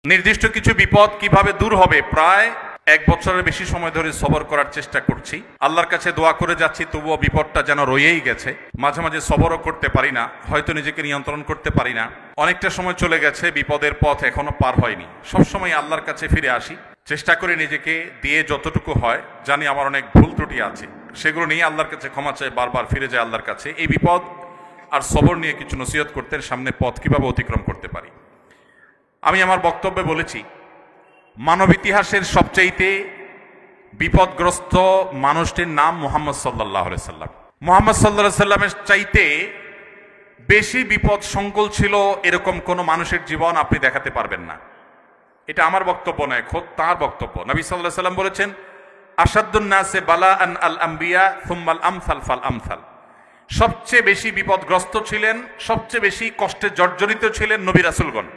নির্দিষ্ট কিছু বিপদ কিভাবে দূর হবে, প্রায় এক বছরের বেশি সময় ধরে সবর করার চেষ্টা করছি। আল্লাহর কাছে দোয়া করে যাচ্ছি, তবুও বিপদটা যেন রয়েই গেছে। মাঝে মাঝে সবরও করতে পারি না, হয়তো নিজেকে নিয়ন্ত্রণ করতে পারি না। অনেকটা সময় চলে গেছে, বিপদের পথ এখনো পার হয়নি। সবসময় আল্লাহর কাছে ফিরে আসি, চেষ্টা করি নিজেকে দিয়ে যতটুকু হয়। জানি আমার অনেক ভুল ত্রুটি আছে, সেগুলো নিয়ে আল্লাহর কাছে ক্ষমা চাই, বারবার ফিরে যায় আল্লাহর কাছে। এই বিপদ আর সবর নিয়ে কিছু নসিহত করতে, সামনে পথ কিভাবে অতিক্রম করতে পারি। আমি আমার বক্তব্যে বলেছি, মানব ইতিহাসের সবচাইতে বিপদগ্রস্ত মানুষটির নাম মুহাম্মদ সাল্লাল্লাহু আলাইহি সাল্লাম। মুহাম্মদ সাল্লাল্লাহু আলাইহি সাল্লামের চাইতে বেশি বিপদ সংকুল ছিল এরকম কোন মানুষের জীবন আপনি দেখাতে পারবেন না। এটা আমার বক্তব্য নয়, খোদ তার বক্তব্য। নবী সাল্লাল্লাহু আলাইহি সাল্লাম বলেছেন, আশাদ্দুন নাসে বালাআন আল আম্বিয়া সুম্মাল আমসাল ফাল আমসাল। সবচেয়ে বেশি বিপদগ্রস্ত ছিলেন, সবচেয়ে বেশি কষ্টে জর্জরিত ছিলেন নবী রাসূলগণ।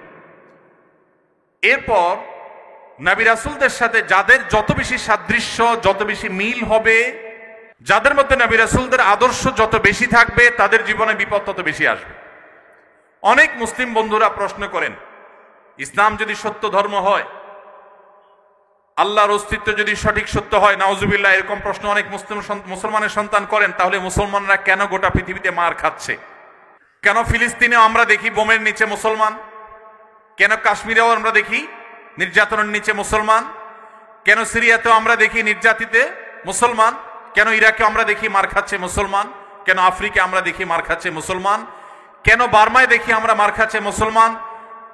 এরপর নবী রাসূলদের সাথে যাদের যত বেশি সাদৃশ্য, যত বেশি মিল হবে, যাদের মধ্যে নবী রাসূলদের আদর্শ যত বেশি থাকবে, তাদের জীবনে বিপদ তত বেশি আসবে। অনেক মুসলিম বন্ধুরা প্রশ্ন করেন, ইসলাম যদি সত্য ধর্ম হয়, আল্লাহর অস্তিত্ব যদি সঠিক সত্য হয়, নাউজুবিল্লাহ, এরকম প্রশ্ন অনেক মুসলমানের সন্তান করেন, তাহলে মুসলমানরা কেন গোটা পৃথিবীতে মার খাচ্ছে? কেন ফিলিস্তিনেও আমরা দেখি বোমের নিচে মুসলমান? কেন কাশ্মীরেও আমরা দেখি নির্যাতনের নিচে মুসলমান? কেন সিরিয়াতেও আমরা দেখি নির্যাতিতে মুসলমান? কেন ইরাকে আমরা দেখি মার খাচ্ছে মুসলমান? কেন আফ্রিকা আমরা দেখি মার খাচ্ছে মুসলমান? কেন বার্মায় দেখি আমরা মার খাচ্ছে মুসলমান?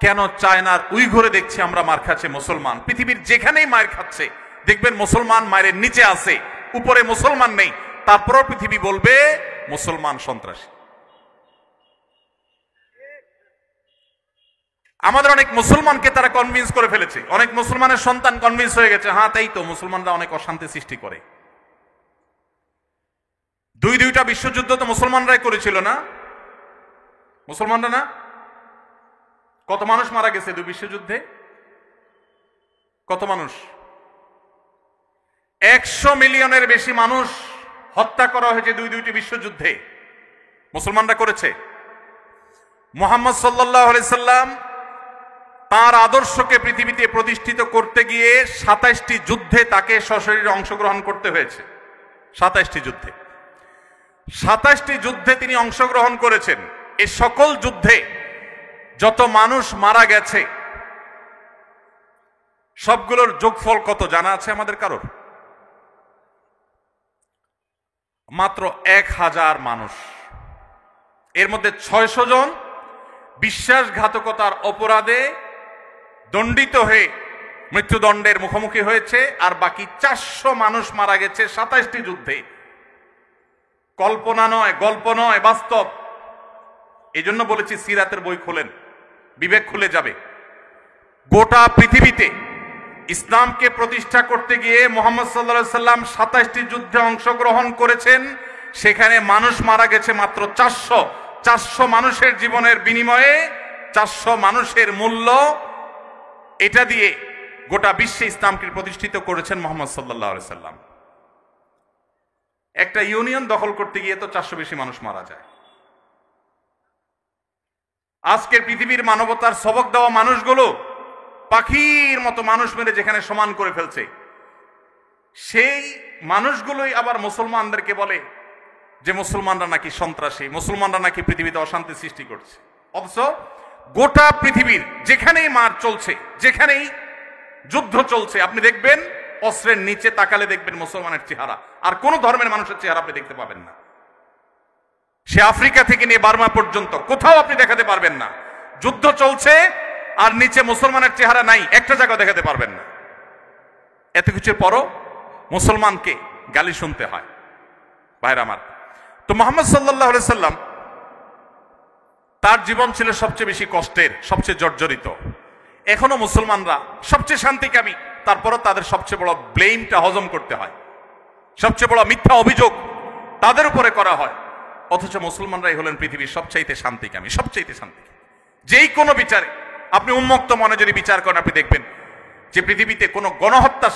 কেন চায়নার উইঘুরে দেখছি আমরা মার খাচ্ছে মুসলমান? পৃথিবীর যেখানেই মার খাচ্ছে দেখবেন মুসলমান মায়ের নিচে আছে, উপরে মুসলমান নেই। তারপরও পৃথিবী বলবে মুসলমান সন্ত্রাসী। আমাদের অনেক মুসলমানকে তারা কনভিন্স করে ফেলেছে, অনেক মুসলমানের সন্তান কনভিন্স হয়ে গেছে, হ্যাঁ তাই তো, মুসলমানরা অনেক অশান্তি সৃষ্টি করে। দুইটা বিশ্বযুদ্ধ তো মুসলমানরাই করেছিল না? মুসলমানরা না? কত মানুষ মারা গেছে দুই বিশ্বযুদ্ধে? কত মানুষ? 100 মিলিয়নের বেশি মানুষ হত্যা করা হয়েছে দুইটি বিশ্বযুদ্ধে। মুসলমানরা করেছে। মুহাম্মদ সাল্লাল্লাহু আলাইহি সাল্লাম তার আদর্শকে পৃথিবীতে প্রতিষ্ঠিত করতে গিয়ে 27টি যুদ্ধে তাকে সশরীরে অংশগ্রহণ করতে হয়েছে। 27টি যুদ্ধে, 27টি যুদ্ধে তিনি অংশগ্রহণ করেছেন। এই সকল যুদ্ধে যত মানুষ মারা গেছে সবগুলোর যোগফল কত জানা আছে আমাদের কারোর? মাত্র 1000 মানুষ। এর মধ্যে 600 জন বিশ্বাসঘাতকতার অপরাধে দণ্ডিত হয়ে মৃত্যুদণ্ডের মুখোমুখি হয়েছে, আর বাকি 400 মানুষ মারা গেছে 27টি যুদ্ধে। কল্পনা নয়, গল্প নয়, বাস্তব। এই জন্য বলেছি সিরাতের বই খোলেন, বিবেক খুলে যাবে। গোটা পৃথিবীতে ইসলামকে প্রতিষ্ঠা করতে গিয়ে মুহাম্মদ সাল্লাল্লাহু আলাইহি সাল্লাম 27টি যুদ্ধে অংশগ্রহণ করেছেন। সেখানে মানুষ মারা গেছে মাত্র 400। 400 মানুষের জীবনের বিনিময়ে 400 মানুষের মূল্য, এটা দিয়ে গোটা বিশ্বে ইসলামকে প্রতিষ্ঠিত করেছেন মুহাম্মদ সাল্লাল্লাহু আলাইহি সাল্লাম। একটা ইউনিয়ন দখল করতে গিয়ে তো 400 বেশি মানুষ মারা যায়। আজকের পৃথিবীর মানবতার সবক দেওয়া মানুষগুলো পাখির মতো মানুষ মেরে যেখানে সমান করে ফেলছে, সেই মানুষগুলোই আবার মুসলমানদেরকে বলে যে মুসলমানরা নাকি সন্ত্রাসী, মুসলমানরা নাকি পৃথিবীতে অশান্তি সৃষ্টি করছে। অথচ গোটা পৃথিবীর যেখানেই মার চলছে, যেখানেই যুদ্ধ চলছে, আপনি দেখবেন অস্ত্রের নিচে তাকালে দেখবেন মুসলমানের চেহারা। আর কোন ধর্মের মানুষের চেহারা আপনি দেখতে পাবেন না। সে আফ্রিকা থেকে নিয়ে বার্মা পর্যন্ত কোথাও আপনি দেখাতে পারবেন না। যুদ্ধ চলছে আর নিচে মুসলমানের চেহারা নাই, একটা জায়গা দেখাতে পারবেন না। এত কিছুর পরও মুসলমানকে গালি শুনতে হয়। ভাইরা আমার, তো মুহাম্মদ সাল্লাল্লাহু আলাইহি সাল্লাম, তার জীবন ছিল সবচেয়ে বেশি কষ্টের, সবচেয়ে জর্জরিত। এখনো মুসলমানরা সবচেয়ে শান্তিকামী, তারপরও তাদের সবচেয়ে বড় ব্লেমটা হজম করতে হয়, সবচেয়ে বড় মিথ্যা অভিযোগ তাদের উপরে করা হয়। অথচ মুসলমানরাই হলেন পৃথিবীর সবচাইতে শান্তিকামী, সবচাইতে শান্তিকামী। যেই কোনো বিচারে আপনি উন্মুক্ত মনে যদি বিচার করেন, আপনি দেখবেন যে পৃথিবীতে কোনো গণহত্যার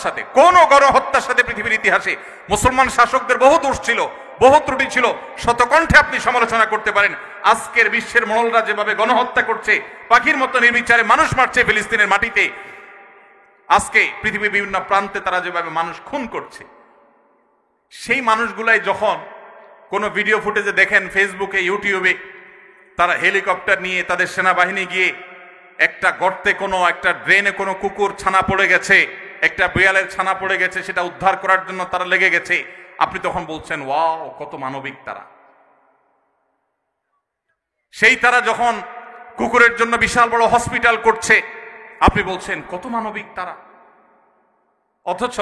সাথে পৃথিবীর ইতিহাসে মুসলমান শাসকদের বহু দোষ ছিল, বহু ত্রুটি ছিল, শতকণ্ঠে আপনি সমালোচনা করতে পারেন। আজকের বিশ্বের মোড়লরা যেভাবে গণহত্যা করছে, পাখির মতো নির্বিচারে মানুষ মারছে ফিলিস্তিনের মাটিতে, আজকে পৃথিবীর বিভিন্ন প্রান্তে তারা যেভাবে মানুষ খুন করছে, সেই মানুষগুলাই যখন কোনো ভিডিও ফুটেজে দেখেন ফেসবুকে, ইউটিউবে, তারা হেলিকপ্টার নিয়ে তাদের সেনাবাহিনী গিয়ে একটা গর্তে, কোনো একটা ড্রেনে কোনো কুকুর ছানা পড়ে গেছে, একটা বিড়ালের ছানা পড়ে গেছে, সেটা উদ্ধার করার জন্য তারা লেগে গেছে, আপনি তখন বলছেন ওয়াও কত মানবিক তারা। সেই তারা যখন কুকুরের জন্য বিশাল বড় হসপিটাল করছে, আপনি বলছেন কত মানবিক তারা। অথচ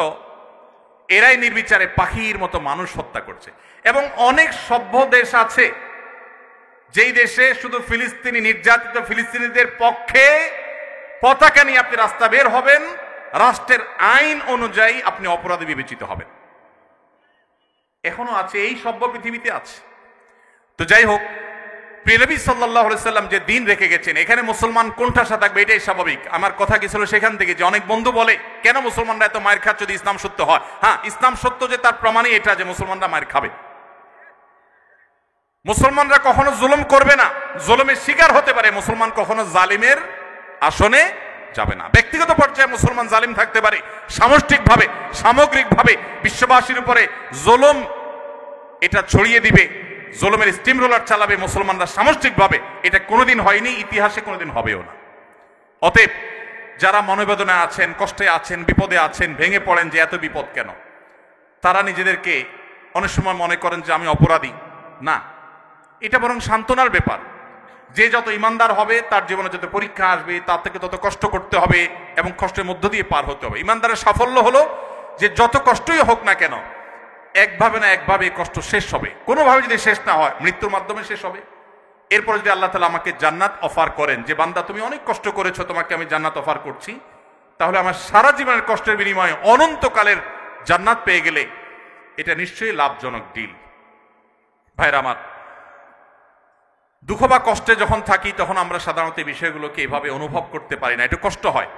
এরাই নির্বিচারে পাখির মতো মানুষ হত্যা করছে। এবং অনেক সভ্য দেশ আছে যেই দেশে শুধু ফিলিস্তিনি নির্যাতিত ফিলিস্তিনিদের পক্ষে পতাকা নিয়ে আপনি রাস্তা বের হবেন, রাষ্ট্রের আইন অনুযায়ী আপনি অপরাধী বিবেচিত হবেন। এখনো আছে, এই সভ্য পৃথিবীতে আছে। তো যাই হোক, প্রিয় নবী সাল্লাল্লাহু আলাইহি সাল্লাম যে দিন রেখে গেছেন, এখানে মুসলমান কোণঠাসা থাকবে এটাই স্বাভাবিক। আমার কথা কি ছিল সেখান থেকে যে অনেক বন্ধু বলে কেন মুসলমানরা এত মায়ের খাচ্ছে যদি ইসলাম সত্য হয়। হ্যাঁ, ইসলাম সত্য যে তার প্রমাণই এটা যে মুসলমানরা মায়ের খাবে। মুসলমানরা কখনো জুলুম করবে না, জুলুমের শিকার হতে পারে, মুসলমান কখনো জালিমের আসনে যাবে না। ব্যক্তিগত পর্যায়ে মুসলমান জালিম থাকতে পারে, সামষ্টিকভাবে সামগ্রিকভাবে বিশ্ববাসীর উপরে জুলুম এটা ছড়িয়ে দিবে, জুলুমের স্টিম রোলার চালাবে মুসলমানরা সামষ্টিকভাবে, এটা কোনোদিন হয়নি, ইতিহাসে কোনোদিন হবেও না। অতএব যারা মনোবেদনা আছেন, কষ্টে আছেন, বিপদে আছেন, ভেঙে পড়েন যে এত বিপদ কেন, তারা নিজেদেরকে অনেক সময় মনে করেন যে আমি অপরাধী। না, এটা বরং সান্ত্বনার ব্যাপার। যে যত ইমানদার হবে তার জীবনে যত পরীক্ষা আসবে তার থেকে তত কষ্ট করতে হবে এবং কষ্টের মধ্য দিয়ে পার হতে হবে। ইমানদারের সাফল্য হলো যে যত কষ্টই হোক না কেন, একভাবে না একভাবে কষ্ট শেষ হবে। কোনোভাবে যদি শেষ না হয়, মৃত্যুর মাধ্যমে শেষ হবে। এরপরে যদি আল্লাহ তাআলা আমাকে জান্নাত অফার করেন যে বান্দা তুমি অনেক কষ্ট করেছো, তোমাকে আমি জান্নাত অফার করছি, তাহলে আমার সারা জীবনের কষ্টের বিনিময়ে অনন্তকালের জান্নাত পেয়ে গেলে এটা নিশ্চয়ই লাভজনক ডিল। ভাইরা আমার, দুঃখ বা কষ্টে যখন থাকি তখন আমরা সাধারণত এই বিষয়গুলোকে এভাবে অনুভব করতে পারি না, একটু কষ্ট হয়।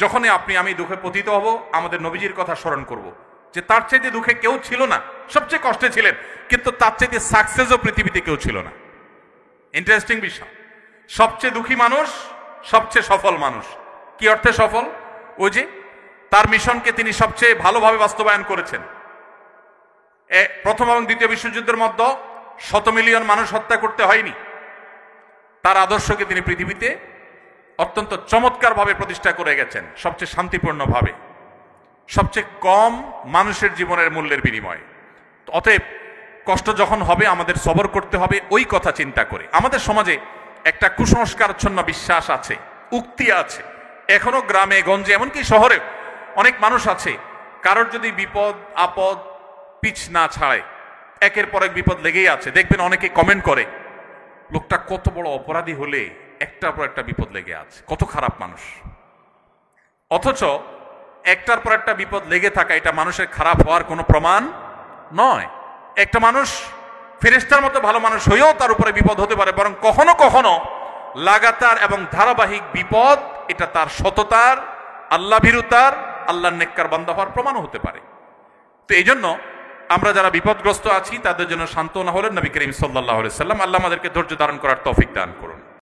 যখনই আপনি আমি দুঃখে পতিত হব, আমাদের নবীজির কথা স্মরণ করব যে তার চাইতে দুঃখে কেউ ছিল না, সবচেয়ে কষ্টে ছিলেন, কিন্তু তার চাইতে সাকসেসও পৃথিবীতে কেউ ছিল না। ইন্টারেস্টিং বিষয়, সবচেয়ে দুঃখী মানুষ সবচেয়ে সফল মানুষ। কি অর্থে সফল? ওই যে তার মিশনকে তিনি সবচেয়ে ভালোভাবে বাস্তবায়ন করেছেন। প্রথম এবং দ্বিতীয় বিশ্বযুদ্ধের মধ্যে 100 মিলিয়ন মানুষ হত্যা করতে হয়নি। তার আদর্শকে তিনি পৃথিবীতে অত্যন্ত চমৎকারভাবে প্রতিষ্ঠা করে গেছেন, সবচেয়ে শান্তিপূর্ণভাবে, সবচেয়ে কম মানুষের জীবনের মূল্যের বিনিময়ে। অতএব কষ্ট যখন হবে আমাদের সবর করতে হবে ওই কথা চিন্তা করে। আমাদের সমাজে একটা কুসংস্কারচ্ছন্ন বিশ্বাস আছে, উক্তি আছে, এখনো গ্রামে গঞ্জে এমনকি শহরে অনেক মানুষ আছে, কারোর যদি বিপদ আপদ পিছ না ছাড়ে, একের পর এক বিপদ লেগেই আছে। দেখবেন অনেকে কমেন্ট করে, লোকটা কত বড় অপরাধী হলে একটার পর একটা বিপদ লেগে আছে, কত খারাপ মানুষ। অথচ একটার পর একটা বিপদ লেগে থাকা এটা মানুষের খারাপ হওয়ার কোনো প্রমাণ নয়। একটা মানুষ ফেরেশতার মতো ভালো মানুষ হয়েও তার উপরে বিপদ হতে পারে, বরং কখনো কখনো লাগাতার এবং ধারাবাহিক বিপদ এটা তার সততার, আল্লাহ ভীরুতার, আল্লাহর নেককার বান্দা হওয়ার প্রমাণও হতে পারে। তো এই জন্য আমরা যারা বিপদগ্রস্ত আছি তাদের জন্য সান্ত্বনা হলেন নবী করিম সাল্লাল্লাহু আলাইহি ওয়াসাল্লাম। আল্লাহ আমাদেরকে ধৈর্য ধারণ করার তৌফিক দান করুন।